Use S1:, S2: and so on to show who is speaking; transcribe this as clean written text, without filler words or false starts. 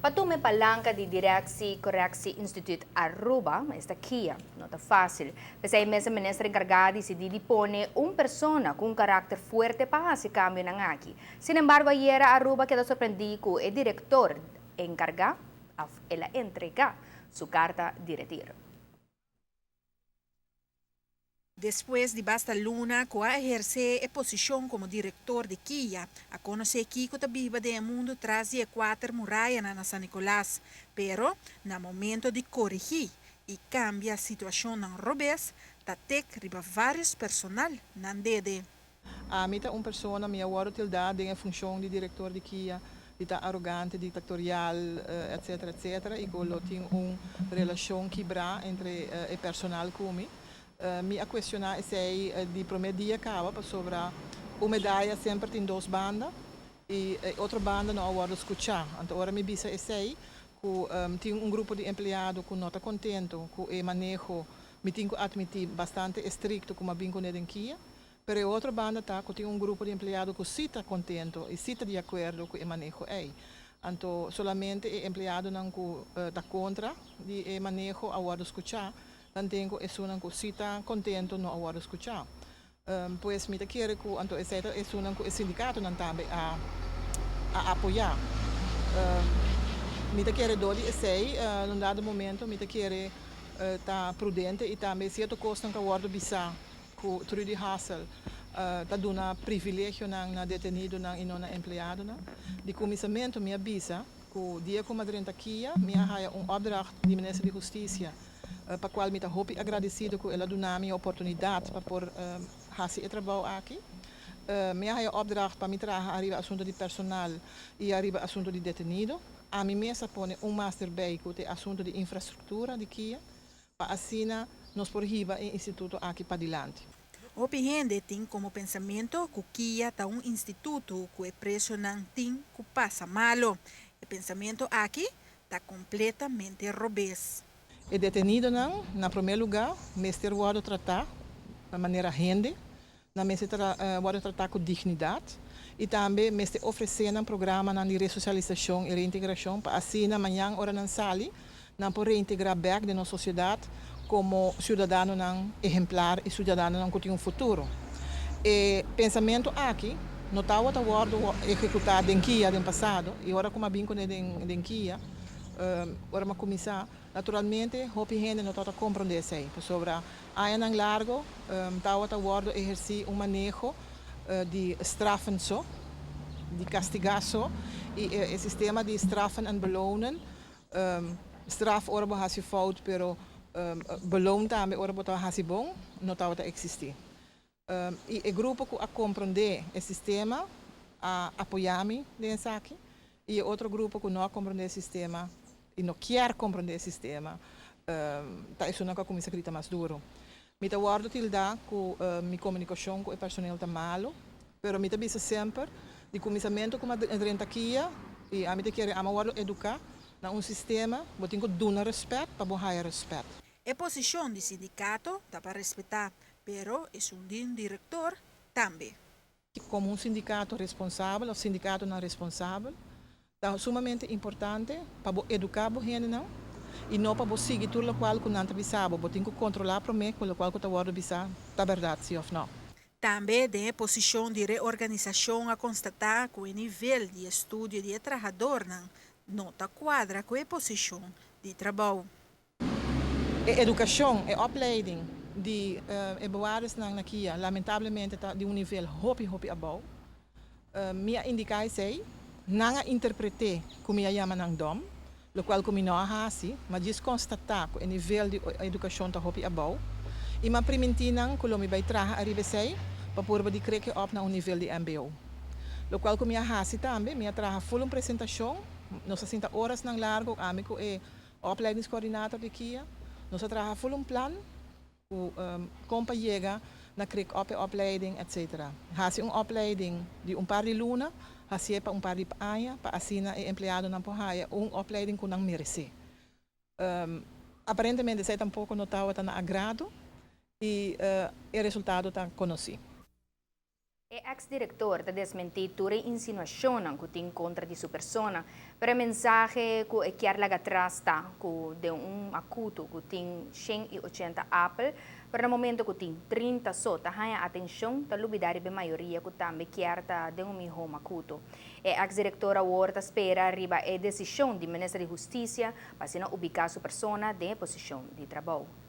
S1: Patume palanca di Direcsi Correcsi Institute Aruba, esta Kia, nota fácil. Kasi mesa ministra encargada se didipone persona com carácter fuerte para esse cambio ng aki. Sin embargo, ayer Aruba quedó sorprendido que el director encargado ela entrega su carta de retiro.
S2: Después de Basta Luna, que ejerce a posição como diretor de Kia, a conhecer Kiko está viva do mundo tras de 4 muralhas na San Nicolás, pero no momento de corrigir e cambiar a situação na Robes, está ter riba vários personal na DD.
S3: A mim tá pessoa minha hora tildade em função de diretor de Kia, de tá arrogante, ditatorial, etc, etc, e que tem relação quebrar entre o personal comigo. Me a questionar se de primeiro dia acaba sobre uma medalha sempre tem duas bandas e outra banda não agora escutar. Então agora me bisa esse que tem grupo de empregados que não está contente com o manejo, me tenho que admitir bastante estricto como bem com ele Kia. Pero outra banda tá que tem grupo de empregados que sim está contente e sim está de acordo com o manejo Então solamente o empregado não está contra de manejo agora escutar. Tenho é uma cosita contento no agora escutar. Pois me quer que então é uma que o sindicato não também a apoiar. Me quer dole sei num dado momento me quer tá prudente e também certo custo que agora bisa que Trudy Hassel tá dando privilégio na detenido e não na empregado de comissamento me avisa que dia como 30 aqui me há opdracht de ministro de Justiça para a qual me estou muito agradecido que ela deu a oportunidade para por fazer o trabalho aqui. Me há opdracht para me trazer arriba assunto de personal e arriba assunto de detenido. A mim mesma põe master bij que é assunto de infraestrutura de Kia, para assim nos por riba o instituto aqui para diante.
S2: O gente tem como pensamento que Kia é instituto que é preso não tem que passa malo. O pensamento aqui está completamente robês.
S3: E detenido não, na primeiro lugar, mestre pode tratar de maneira rende, na mestre pode tratar com dignidade e também mestre oferecer um programa de ressocialização e reintegração para assim na manhã hora não sali, não por reintegrar back na nossa sociedade como cidadão não exemplar e cidadão não que tem futuro. E pensamento aqui não estava executado em Kia no passado e agora como bem com em Kia agora uma começar naturalmente hope gente não está compreender isso sobre a ano largo estava a exercer manejo de straffen só de castigar só e o sistema de straffen en belonen straf ora bahasi fout pero beloon também ora bota hasi bom não estava a existir e o grupo que a compreender o sistema a apoiar-me nessa aqui e outro grupo que não compreende o sistema e não quer compreender o sistema, tá isso não começa a gritar mais duro. Me tá guardo tilda que minha comunicação com o personal tá malo, pero me tá bisa sempre de começamento como a renta aqui e a me tá querer ama guardo educar na sistema, botinho duna respeito para borrar respeito.
S2: A posição do sindicato dá para respeitar, pero é diretor também.
S3: Como sindicato responsável, o sindicato não responsável, é sumamente importante para educar a gente não e não para seguir tudo o qual que não está você tem que controlar para mim o qual que está agora bisa tá verdade sim ou não.
S2: Também tem a posição de reorganização a constatar que o nível de estudo de trabalhador não está quadra com a posição de trabalho.
S3: A educação, a opleiding de bewaarders na Kia, lamentavelmente está de nível hopi abaixo. Minha indicação sei não interpretar como eu chamo ng dom, o qual como não hasi, mas diz constatar que o nível de educação está hopi abaixo. E mas primentinang que eu me vai trazer arriba sei, para pôr de crer que op na nível de MBO. O qual como eu hasi também, me trazer full apresentação, nós 60 horas nang largo, amigo é opleidingscoördinator de Kia, nós trazer full plan, o compa chega na krik op a opleiding, etc. Hasi opleiding de par de luna, hasi pa par de anos, para assim o empregado não pode opleiding que não merece. Aparentemente, sei tampouco notava tá na agrado e o resultado está conhecido.
S1: E ex-diretor da desmentir toda insinuação que tem contra de sua persona, para mensagem que é que larga atrás tá, que de acuto que tem 180 Apple, para o momento que tem 30 só, tá ganha atenção, tá lubidari a maioria que também quer tá de home acuto. E ex-diretora Horta espera arriba a decisão do Ministério de Justiça para se não ubicar sua persona de posição de trabalho.